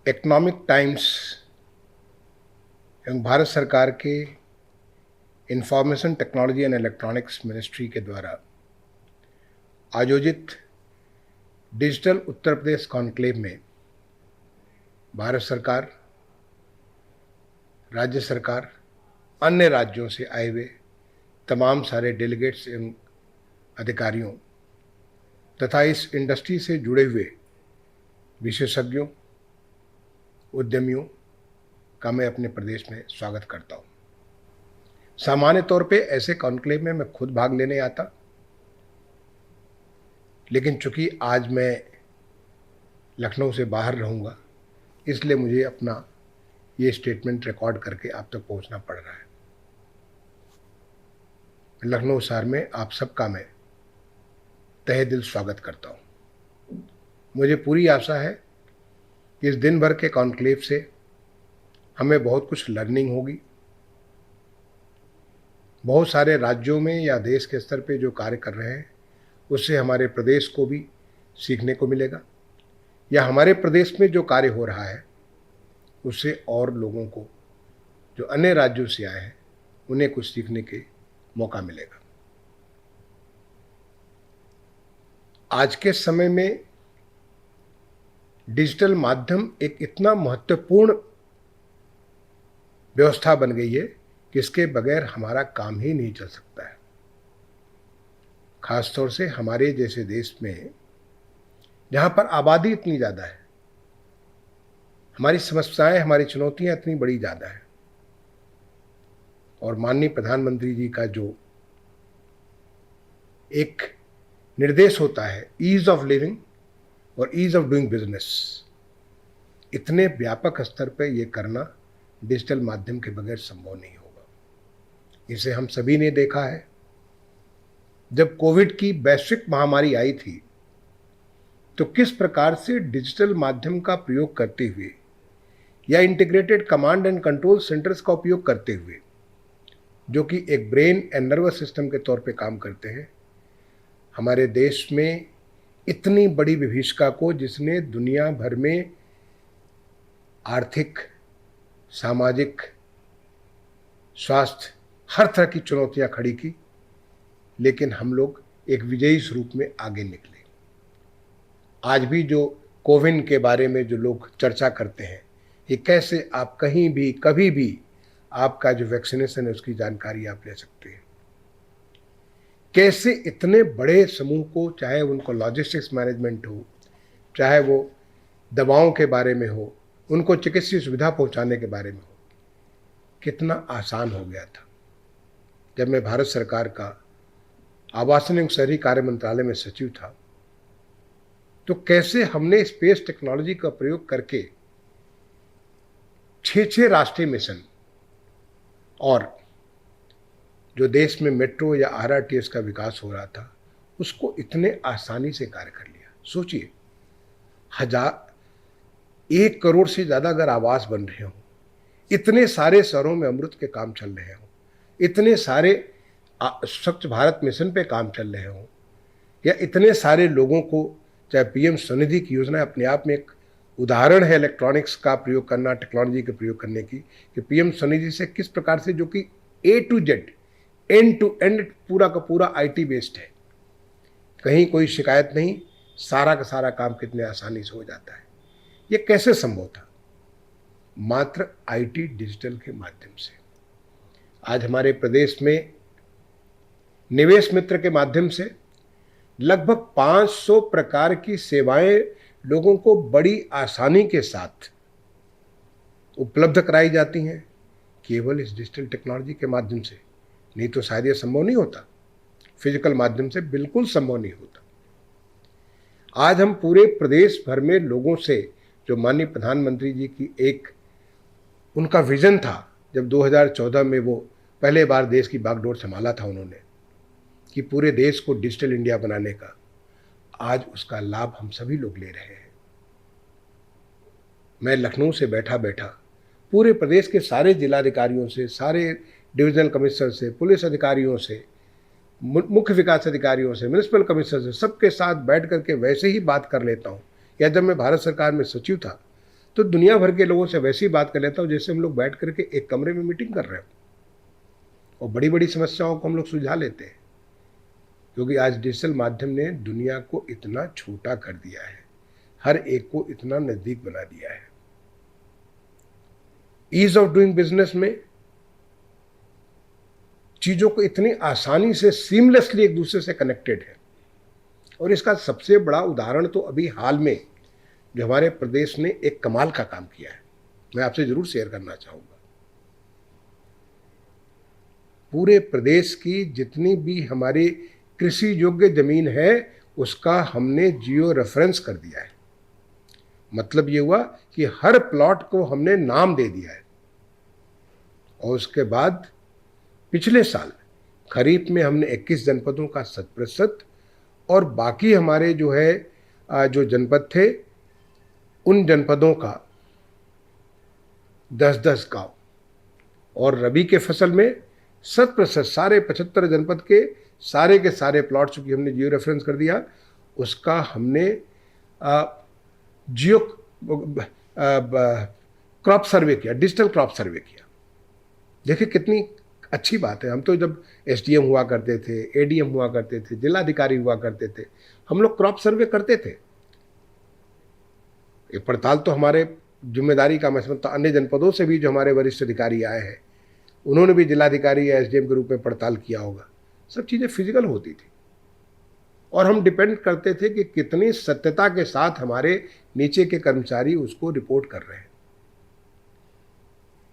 Economic times एवं भारत सरकार के information technology and electronics ministry के द्वारा आयोजित डिजिटल उत्तर प्रदेश कॉन्क्लेव में भारत सरकार, राज्य सरकार, अन्य राज्यों से आए हुए तमाम सारे डेलीगेट्स एवं अधिकारियों तथा इस इंडस्ट्री से जुड़े हुए विशेषज्ञों, उद्यमियों का मैं अपने प्रदेश में स्वागत करता हूँ। सामान्य तौर पे ऐसे कॉन्क्लेव में मैं खुद भाग लेने आता, लेकिन चूंकि आज मैं लखनऊ से बाहर रहूँगा, इसलिए मुझे अपना ये स्टेटमेंट रिकॉर्ड करके आप तक पहुँचना पड़ रहा है। लखनऊ शहर में आप सबका मैं तहे दिल स्वागत करता हूँ। मुझे पूरी आशा है कि इस दिन भर के कॉन्क्लेव से हमें बहुत कुछ लर्निंग होगी। बहुत सारे राज्यों में या देश के स्तर पे जो कार्य कर रहे हैं उससे हमारे प्रदेश को भी सीखने को मिलेगा, या हमारे प्रदेश में जो कार्य हो रहा है उससे और लोगों को जो अन्य राज्यों से आए हैं उन्हें कुछ सीखने के मौका मिलेगा। आज के समय में डिजिटल माध्यम एक इतना महत्वपूर्ण व्यवस्था बन गई है कि इसके बगैर हमारा काम ही नहीं चल सकता है। खासतौर से हमारे जैसे देश में जहाँ पर आबादी इतनी ज़्यादा है, हमारी समस्याएं, हमारी चुनौतियां इतनी बड़ी ज़्यादा है, और माननीय प्रधानमंत्री जी का जो एक निर्देश होता है ईज ऑफ लिविंग और ईज ऑफ डूइंग बिजनेस, इतने व्यापक स्तर पर यह करना डिजिटल माध्यम के बगैर संभव नहीं होगा। इसे हम सभी ने देखा है। जब कोविड की वैश्विक महामारी आई थी तो किस प्रकार से डिजिटल माध्यम का प्रयोग करते हुए या integrated command and control centres का उपयोग करते हुए, जो कि एक ब्रेन एंड नर्वस सिस्टम के तौर पे काम करते हैं, हमारे देश में इतनी बड़ी विभीषिका को, जिसने दुनिया भर में आर्थिक, सामाजिक, स्वास्थ्य, हर तरह की चुनौतियां खड़ी की, लेकिन हम लोग एक विजयी स्वरूप में आगे निकले। आज भी जो कोविन के बारे में जो लोग चर्चा करते हैं, ये कैसे आप कहीं भी कभी भी आपका जो वैक्सीनेशन है उसकी जानकारी आप ले सकते हैं। कैसे इतने बड़े समूह को, चाहे उनको लॉजिस्टिक्स मैनेजमेंट हो, चाहे वो दवाओं के बारे में हो, उनको चिकित्सीय सुविधा पहुंचाने के बारे में हो, कितना आसान हो गया था। जब मैं भारत सरकार का आवासन एवं शहरी कार्य मंत्रालय में सचिव था, तो कैसे हमने स्पेस टेक्नोलॉजी का प्रयोग करके 6 राष्ट्रीय मिशन और जो देश में मेट्रो या आरआरटीएस का विकास हो रहा था उसको इतने आसानी से कार्य कर लिया। सोचिए, 1 करोड़ से ज़्यादा अगर आवास बन रहे हों, इतने सारे शहरों में अमृत के काम चल रहे हों, इतने सारे स्वच्छ भारत मिशन पे काम चल रहे हों, या इतने सारे लोगों को, चाहे पीएम स्वनिधि की योजना अपने आप में एक उदाहरण है इलेक्ट्रॉनिक्स का प्रयोग करना, टेक्नोलॉजी का प्रयोग करने की, कि पीएम स्वनिधि से किस प्रकार से, जो कि A to Z, end to end पूरा का पूरा IT बेस्ड है, कहीं कोई शिकायत नहीं, सारा का सारा काम कितने आसानी से हो जाता है। ये कैसे संभव था? मात्र IT डिजिटल के माध्यम से। आज हमारे प्रदेश में निवेश मित्र के माध्यम से लगभग 500 प्रकार की सेवाएं लोगों को बड़ी आसानी के साथ उपलब्ध कराई जाती हैं, केवल इस डिजिटल टेक्नोलॉजी के माध्यम से। नहीं तो शायद ये संभव नहीं होता, फिजिकल माध्यम से बिल्कुल संभव नहीं होता। आज हम पूरे प्रदेश भर में लोगों से, जो माननीय प्रधानमंत्री जी की एक उनका विजन था, जब 2014 में वो पहले बार देश की बागडोर संभाला था उन्होंने, कि पूरे देश को डिजिटल इंडिया बनाने का, आज उसका लाभ हम सभी लोग ले रहे हैं। मैं लखनऊ से बैठा बैठा पूरे प्रदेश के सारे जिलाधिकारियों से, सारे डिविजनल कमिश्नर से, पुलिस अधिकारियों से, मुख्य विकास अधिकारियों से, म्युनिसिपल कमिश्नर से, सबके साथ बैठ करके वैसे ही बात कर लेता हूँ। या जब मैं भारत सरकार में सचिव था तो दुनिया भर के लोगों से वैसी बात कर लेता हूँ जैसे हम लोग बैठ करके एक कमरे में मीटिंग कर रहे हो, और बड़ी बड़ी समस्याओं को हम लोग सुलझा लेते हैं, क्योंकि आज डिजिटल माध्यम ने दुनिया को इतना छोटा कर दिया है, हर एक को इतना नजदीक बना दिया है। ईज ऑफ डूइंग बिजनेस में चीजों को इतनी आसानी से सीमलेसली एक दूसरे से कनेक्टेड है। और इसका सबसे बड़ा उदाहरण तो अभी हाल में जो हमारे प्रदेश ने एक कमाल का काम किया है, मैं आपसे जरूर शेयर करना चाहूंगा। पूरे प्रदेश की जितनी भी हमारी कृषि योग्य जमीन है उसका हमने जियो रेफरेंस कर दिया है। मतलब ये हुआ कि हर प्लॉट को हमने नाम दे दिया है। और उसके बाद पिछले साल खरीफ में हमने 21 जनपदों का 100% और बाकी हमारे जो है जो जनपद थे उन जनपदों का 10-10 गांव, और रबी के फसल में 100% सारे 75 जनपद के सारे प्लॉट चूंकि हमने जियो रेफरेंस कर दिया, उसका हमने जियो क्रॉप सर्वे किया, डिजिटल क्रॉप सर्वे किया। देखिए कितनी अच्छी बात है। हम तो जब एसडीएम हुआ करते थे, एडीएम हुआ करते थे, जिलाधिकारी हुआ करते थे, हम लोग क्रॉप सर्वे करते थे। ये पड़ताल तो हमारे जिम्मेदारी का, मैं समझता अन्य जनपदों से भी जो हमारे वरिष्ठ अधिकारी आए हैं उन्होंने भी जिलाधिकारी या एसडीएम के रूप में पड़ताल किया होगा। सब चीज़ें फिजिकल होती थी और हम डिपेंड करते थे कि कितनी सत्यता के साथ हमारे नीचे के कर्मचारी उसको रिपोर्ट कर रहे हैं।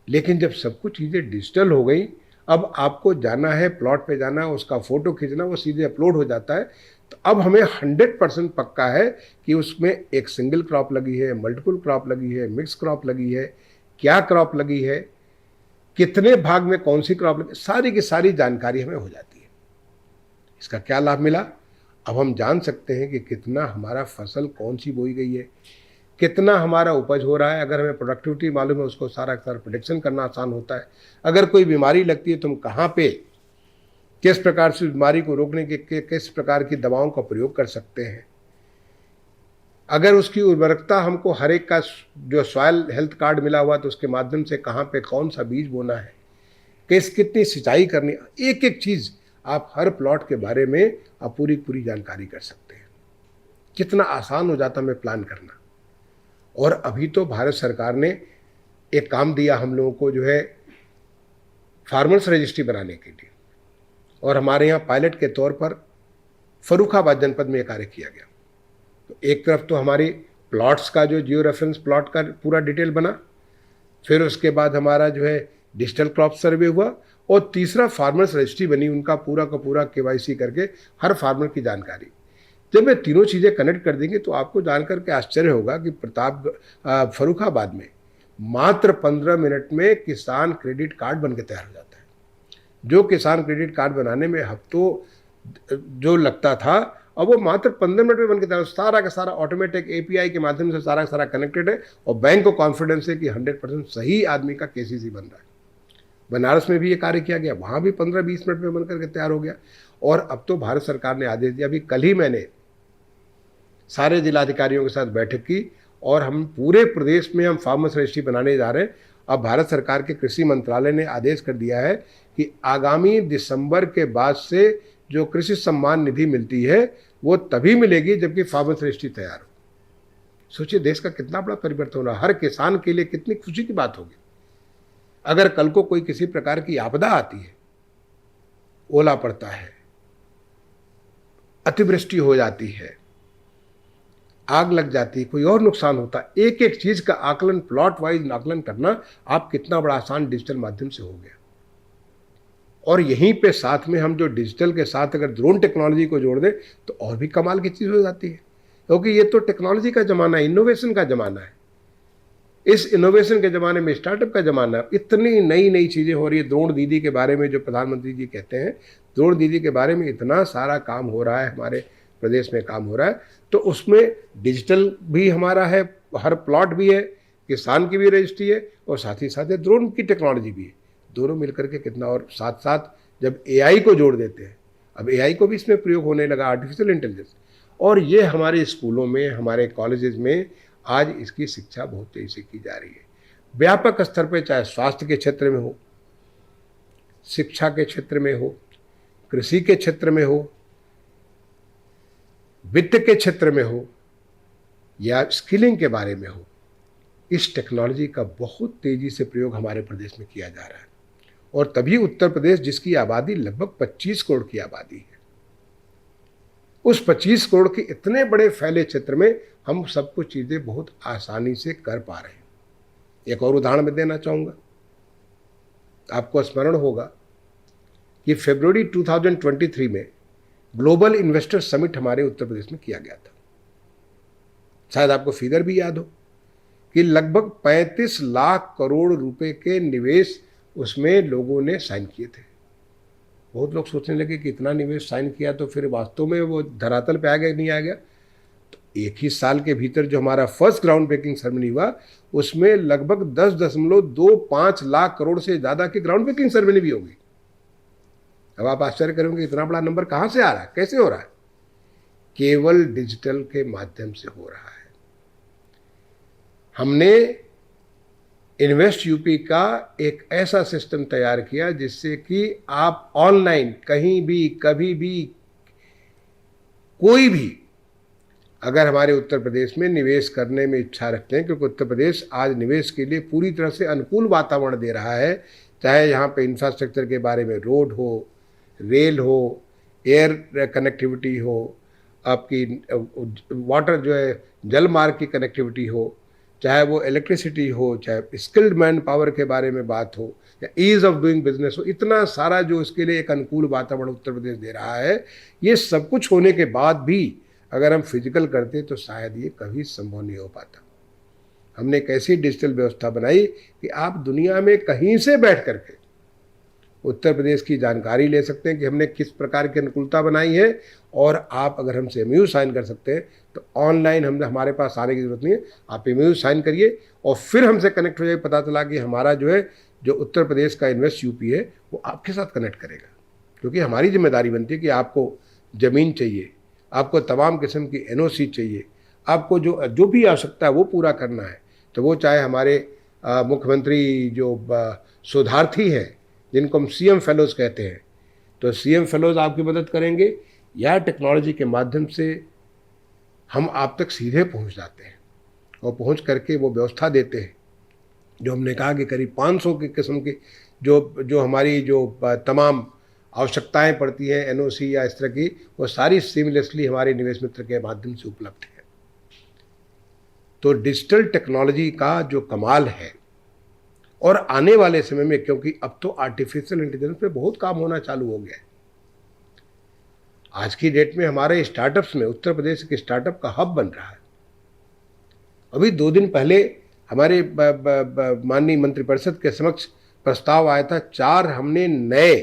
लेकिन जब सब कुछ चीज़ें डिजिटल हो गई, अब आपको जाना है, प्लॉट पे जाना है, उसका फोटो खींचना, वो सीधे अपलोड हो जाता है। तो अब हमें 100% पक्का है कि उसमें एक सिंगल क्रॉप लगी है, मल्टीपल क्रॉप लगी है, मिक्स क्रॉप लगी है, क्या क्रॉप लगी है, कितने भाग में कौन सी क्रॉप लगी, सारी की सारी जानकारी हमें हो जाती है। इसका क्या लाभ मिला? अब हम जान सकते हैं कि कितना हमारा फसल कौन सी बोई गई है, कितना हमारा उपज हो रहा है। अगर हमें प्रोडक्टिविटी मालूम है उसको सारा प्रोडिक्शन करना आसान होता है। अगर कोई बीमारी लगती है तो हम कहाँ पे किस प्रकार से बीमारी को रोकने के किस प्रकार की दवाओं का प्रयोग कर सकते हैं। अगर उसकी उर्वरकता हमको हर एक का जो सॉयल हेल्थ कार्ड मिला हुआ तो उसके माध्यम से कहाँ पे कौन सा बीज बोना है, कितनी सिंचाई करनी, एक एक चीज़ आप हर प्लॉट के बारे में आप पूरी जानकारी कर सकते हैं। कितना आसान हो जाता हमें प्लान करना। और अभी तो भारत सरकार ने एक काम दिया हम लोगों को, जो है फार्मर्स रजिस्ट्री बनाने के लिए, और हमारे यहाँ पायलट के तौर पर फर्रुखाबाद जनपद में यह कार्य किया गया। तो एक तरफ तो हमारी प्लॉट्स का जो जियो रेफरेंस प्लॉट का पूरा डिटेल बना, फिर उसके बाद हमारा जो है डिजिटल क्रॉप सर्वे हुआ, और तीसरा फार्मर्स रजिस्ट्री बनी, उनका पूरा का पूरा केवाईसी करके हर फार्मर की जानकारी। जब ये तीनों चीज़ें कनेक्ट कर देंगे तो आपको जानकर के आश्चर्य होगा कि फर्रुखाबाद में मात्र 15 मिनट में किसान क्रेडिट कार्ड बन के तैयार हो जाता है। जो किसान क्रेडिट कार्ड बनाने में हफ्तों जो लगता था, अब वो मात्र 15 मिनट में बन के तैयार। सारा का सारा ऑटोमेटिक एपीआई के माध्यम से सारा का सारा कनेक्टेड है, और बैंक को कॉन्फिडेंस है कि 100% सही आदमी का केसीसी बन रहा है। बनारस में भी ये कार्य किया गया, वहाँ भी 15-20 मिनट में बनकर के तैयार हो गया। और अब तो भारत सरकार ने आदेश दिया, अभी कल ही मैंने सारे जिलाधिकारियों के साथ बैठक की, और हम पूरे प्रदेश में हम फार्मर्स रजिस्ट्री बनाने जा रहे हैं। अब भारत सरकार के कृषि मंत्रालय ने आदेश कर दिया है कि आगामी दिसंबर के बाद से जो कृषि सम्मान निधि मिलती है वो तभी मिलेगी जबकि फार्मर्स रजिस्ट्री तैयार हो। सोचिए देश का कितना बड़ा परिवर्तन हो रहा है, हर किसान के लिए कितनी खुशी की बात होगी। अगर कल को कोई किसी प्रकार की आपदा आती है, ओला पड़ता है, अतिवृष्टि हो जाती है, आग लग जाती है, कोई और नुकसान होता है, एक एक चीज का आकलन, प्लॉट वाइज आकलन करना आप कितना बड़ा आसान डिजिटल माध्यम से हो गया। और यहीं पे साथ में हम जो डिजिटल के साथ अगर ड्रोन टेक्नोलॉजी को जोड़ दें तो और भी कमाल की चीज हो जाती है, क्योंकि ये तो टेक्नोलॉजी का जमाना है, इनोवेशन का जमाना है। इस इनोवेशन के ज़माने में स्टार्टअप का ज़माना है। इतनी नई नई चीज़ें हो रही है। द्रोण दीदी के बारे में जो प्रधानमंत्री जी कहते हैं, द्रोण दीदी के बारे में इतना सारा काम हो रहा है, हमारे प्रदेश में काम हो रहा है। तो उसमें डिजिटल भी हमारा है, हर प्लॉट भी है, किसान की भी रजिस्ट्री है, और साथ ही साथ द्रोण की टेक्नोलॉजी भी है। दोनों मिलकर के कितना, और साथ साथ जब एआई को जोड़ देते हैं, अब एआई को भी इसमें प्रयोग होने लगा, आर्टिफिशियल इंटेलिजेंस। और ये हमारे स्कूलों में, हमारे कॉलेजेस में आज इसकी शिक्षा बहुत तेजी से की जा रही है। व्यापक स्तर पर, चाहे स्वास्थ्य के क्षेत्र में हो, शिक्षा के क्षेत्र में हो, कृषि के क्षेत्र में हो, वित्त के क्षेत्र में हो, या स्किलिंग के बारे में हो, इस टेक्नोलॉजी का बहुत तेजी से प्रयोग हमारे प्रदेश में किया जा रहा है। और तभी उत्तर प्रदेश, जिसकी आबादी लगभग 25 करोड़ की आबादी है, उस 25 करोड़ के इतने बड़े फैले क्षेत्र में हम सब कुछ चीज़ें बहुत आसानी से कर पा रहे हैं। एक और उदाहरण मैं देना चाहूँगा। आपको स्मरण होगा कि फरवरी 2023 में ग्लोबल इन्वेस्टर समिट हमारे उत्तर प्रदेश में किया गया था। शायद आपको फिगर भी याद हो कि लगभग 35 लाख करोड़ रुपए के निवेश उसमें लोगों ने साइन किए थे। बहुत लोग सोचने लगे कि इतना निवेश साइन किया तो फिर वास्तव में वो धरातल पे आ गया नहीं आ गया। तो एक ही साल के भीतर जो हमारा फर्स्ट ग्राउंड ब्रेकिंग सेरेमनी हुआ, उसमें लगभग 10.25 लाख करोड़ से ज़्यादा की ग्राउंड ब्रेकिंग सेरेमनी भी होगी। अब आप आश्चर्य करेंगे इतना बड़ा नंबर कहाँ से आ रहा है, कैसे हो रहा है? केवल डिजिटल के माध्यम से हो रहा है। हमने इन्वेस्ट यूपी का एक ऐसा सिस्टम तैयार किया जिससे कि आप ऑनलाइन कहीं भी, कभी भी, कोई भी अगर हमारे उत्तर प्रदेश में निवेश करने में इच्छा रखते हैं, क्योंकि उत्तर प्रदेश आज निवेश के लिए पूरी तरह से अनुकूल वातावरण दे रहा है, चाहे यहाँ पे इंफ्रास्ट्रक्चर के बारे में रोड हो, रेल हो, एयर कनेक्टिविटी हो, आपकी वाटर जो है जल मार्ग की कनेक्टिविटी हो, चाहे वो इलेक्ट्रिसिटी हो, चाहे स्किल्ड मैन पावर के बारे में बात हो, या ईज ऑफ डूइंग बिजनेस हो, इतना सारा जो इसके लिए एक अनुकूल वातावरण उत्तर प्रदेश दे रहा है। ये सब कुछ होने के बाद भी अगर हम फिजिकल करते तो शायद ये कभी संभव नहीं हो पाता। हमने एक ऐसी डिजिटल व्यवस्था बनाई कि आप दुनिया में कहीं से बैठ करके उत्तर प्रदेश की जानकारी ले सकते हैं कि हमने किस प्रकार की अनुकूलता बनाई है। और आप अगर हमसे एमओयू साइन कर सकते हैं तो ऑनलाइन हमारे पास आने की जरूरत नहीं है, आप एमओयू साइन करिए और फिर हमसे कनेक्ट हो जाए। पता चला कि हमारा जो उत्तर प्रदेश का इन्वेस्ट यूपी है वो आपके साथ कनेक्ट करेगा, क्योंकि हमारी जिम्मेदारी बनती है कि आपको ज़मीन चाहिए, आपको तमाम किस्म की एनओसी चाहिए, आपको जो भी आवश्यकता है वो पूरा करना है। तो वो चाहे हमारे मुख्यमंत्री जो शोधार्थी हैं, जिनको हम सीएम फेलोज़ कहते हैं, तो सीएम फेलोज़ आपकी मदद करेंगे, या टेक्नोलॉजी के माध्यम से हम आप तक सीधे पहुंच जाते हैं और पहुंच करके वो व्यवस्था देते हैं जो हमने कहा कि करीब 500 की किस्म की जो हमारी तमाम आवश्यकताएं पड़ती हैं एनओसी या इस तरह की, वो सारी सीमलेसली हमारे निवेश मित्र के माध्यम से उपलब्ध है। तो डिजिटल टेक्नोलॉजी का जो कमाल है, और आने वाले समय में, क्योंकि अब तो आर्टिफिशियल इंटेलिजेंस पे बहुत काम होना चालू हो गया है। आज की डेट में हमारे स्टार्टअप्स में उत्तर प्रदेश के स्टार्टअप का हब बन रहा है। अभी 2 दिन पहले हमारे माननीय मंत्रिपरिषद के समक्ष प्रस्ताव आया था, 4 हमने नए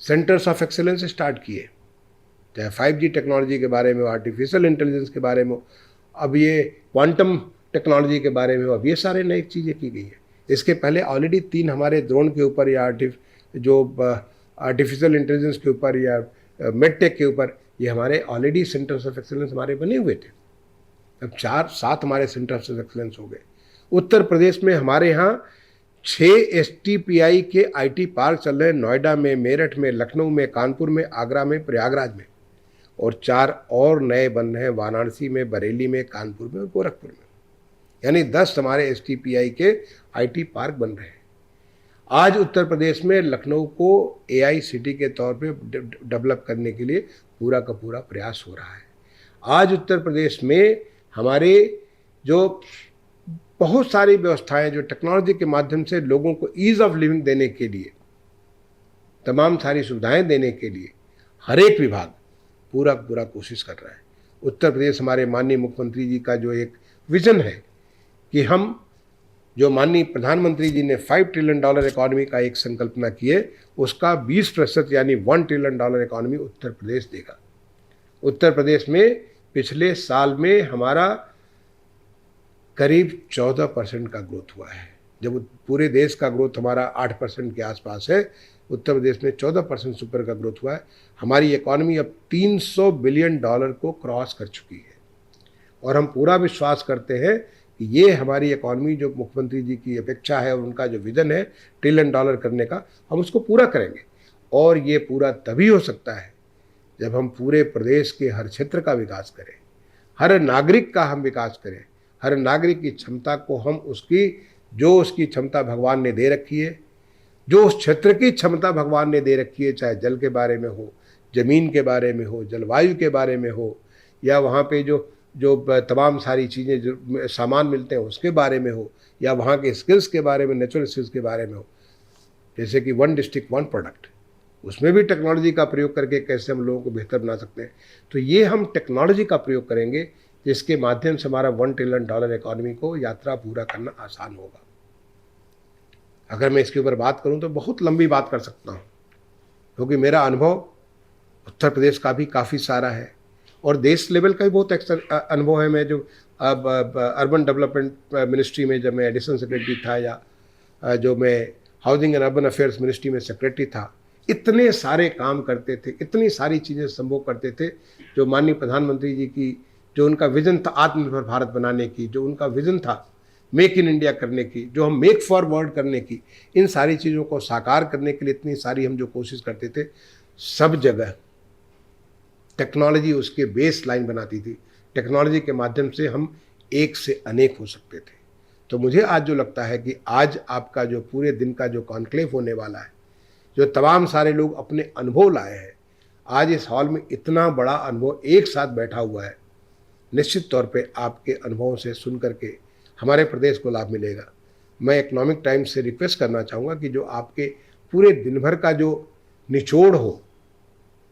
सेंटर्स ऑफ एक्सीलेंस स्टार्ट किए, चाहे 5G टेक्नोलॉजी के बारे में हो, आर्टिफिशियल इंटेलिजेंस के बारे में हो, अब ये क्वांटम टेक्नोलॉजी के बारे में हो, अब ये सारे नई चीज़ें की गई है। इसके पहले ऑलरेडी 3 हमारे ड्रोन के ऊपर या आर्टिफिशियल इंटेलिजेंस के ऊपर या मेडटेक के ऊपर ये हमारे ऑलरेडी सेंटर्स ऑफ एक्सीलेंस हमारे बने हुए थे। अब 4-7 हमारे सेंटर्स ऑफ एक्सीलेंस हो गए। उत्तर प्रदेश में हमारे यहाँ 6 STPI के IT पार्क चल रहे हैं, नोएडा में, मेरठ में, लखनऊ में, कानपुर में, आगरा में, प्रयागराज में, और 4 और नए बन रहे हैं वाराणसी में, बरेली में, कानपुर में और गोरखपुर में। यानी 10 हमारे STPI के IT पार्क बन रहे हैं। आज उत्तर प्रदेश में लखनऊ को AI सिटी के तौर पे डेवलप करने के लिए पूरा का पूरा प्रयास हो रहा है। आज उत्तर प्रदेश में हमारे जो बहुत सारी व्यवस्थाएं जो टेक्नोलॉजी के माध्यम से लोगों को ईज ऑफ लिविंग देने के लिए, तमाम सारी सुविधाएं देने के लिए हर एक विभाग पूरा कोशिश कर रहा है। उत्तर प्रदेश हमारे माननीय मुख्यमंत्री जी का जो एक विजन है कि हम जो माननीय प्रधानमंत्री जी ने $5 ट्रिलियन इकॉनमी का एक संकल्पना की है, उसका 20% यानी $1 ट्रिलियन इकॉनमी उत्तर प्रदेश देगा। उत्तर प्रदेश में पिछले साल में हमारा करीब 14% का ग्रोथ हुआ है। जब पूरे देश का ग्रोथ हमारा 8% के आसपास है, उत्तर प्रदेश में 14% से ऊपर का ग्रोथ हुआ है। हमारी इकॉनमी अब $300 बिलियन को क्रॉस कर चुकी है और हम पूरा विश्वास करते हैं कि ये हमारी इकॉनमी जो मुख्यमंत्री जी की अपेक्षा है और उनका जो विज़न है $1 ट्रिलियन करने का, हम उसको पूरा करेंगे। और ये पूरा तभी हो सकता है जब हम पूरे प्रदेश के हर क्षेत्र का विकास करें, हर नागरिक का हम विकास करें, हर नागरिक की क्षमता को हम उसकी क्षमता भगवान ने दे रखी है, जो उस क्षेत्र की क्षमता भगवान ने दे रखी है, चाहे जल के बारे में हो, ज़मीन के बारे में हो, जलवायु के बारे में हो, या वहाँ पे जो जो तमाम सारी चीज़ें जो सामान मिलते हैं उसके बारे में हो, या वहाँ के स्किल्स के बारे में, नेचुरल स्किल्स के बारे में हो, जैसे कि 1 डिस्ट्रिक्ट 1 प्रोडक्ट, उसमें भी टेक्नोलॉजी का प्रयोग करके कैसे हम लोगों को बेहतर बना सकते हैं। तो ये हम टेक्नोलॉजी का प्रयोग करेंगे जिसके माध्यम से हमारा $1 ट्रिलियन इकॉनमी को यात्रा पूरा करना आसान होगा। अगर मैं इसके ऊपर बात करूं तो बहुत लंबी बात कर सकता हूं, क्योंकि मेरा अनुभव उत्तर प्रदेश का भी काफ़ी सारा है और देश लेवल का भी बहुत अनुभव है। मैं जो अब अर्बन डेवलपमेंट मिनिस्ट्री में जब मैं एडिशनल सेक्रेटरी था, या जो मैं housing and urban affairs ministry में सेक्रेटरी था, इतने सारे काम करते थे, इतनी सारी चीज़ें संभव करते थे। जो माननीय प्रधानमंत्री जी की जो उनका विज़न था आत्मनिर्भर भारत बनाने की, जो उनका विज़न था मेक इन इंडिया करने की, जो हम मेक फॉर वर्ल्ड करने की, इन सारी चीज़ों को साकार करने के लिए इतनी सारी हम जो कोशिश करते थे, सब जगह टेक्नोलॉजी उसके बेस लाइन बनाती थी। टेक्नोलॉजी के माध्यम से हम एक से अनेक हो सकते थे। तो मुझे आज जो लगता है कि आज आपका जो पूरे दिन का जो कॉन्क्लेव होने वाला है, जो तमाम सारे लोग अपने अनुभव लाए हैं, आज इस हॉल में इतना बड़ा अनुभव एक साथ बैठा हुआ है, निश्चित तौर पे आपके अनुभवों से सुन करके हमारे प्रदेश को लाभ मिलेगा। मैं इकोनॉमिक टाइम्स से रिक्वेस्ट करना चाहूँगा कि जो आपके पूरे दिन भर का जो निचोड़ हो,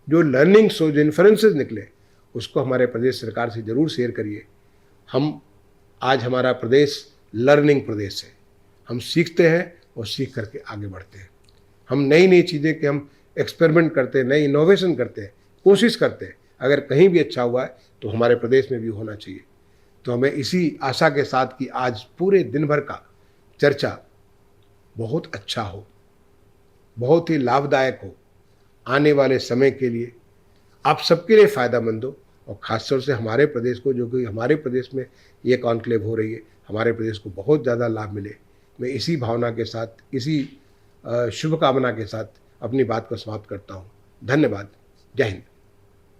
जो लर्निंग्स हो, जो इन्फ्रेंसेस निकले, उसको हमारे प्रदेश सरकार से ज़रूर शेयर करिए। आज हमारा प्रदेश लर्निंग प्रदेश है, हम सीखते हैं और सीख करके आगे बढ़ते हैं। हम नई नई चीज़ें के हम एक्सपेरिमेंट करते हैं, नई इनोवेशन करते हैं, कोशिश करते हैं। अगर कहीं भी अच्छा हुआ है तो हमारे प्रदेश में भी होना चाहिए। तो हमें इसी आशा के साथ कि आज पूरे दिन भर का चर्चा बहुत अच्छा हो, बहुत ही लाभदायक हो, आने वाले समय के लिए आप सबके लिए फ़ायदेमंद हो, और ख़ासतौर से हमारे प्रदेश को, जो कि हमारे प्रदेश में ये कॉन्क्लेव हो रही है, हमारे प्रदेश को बहुत ज़्यादा लाभ मिले। मैं इसी भावना के साथ, इसी शुभकामना के साथ अपनी बात को समाप्त करता हूँ। धन्यवाद। जय हिंद।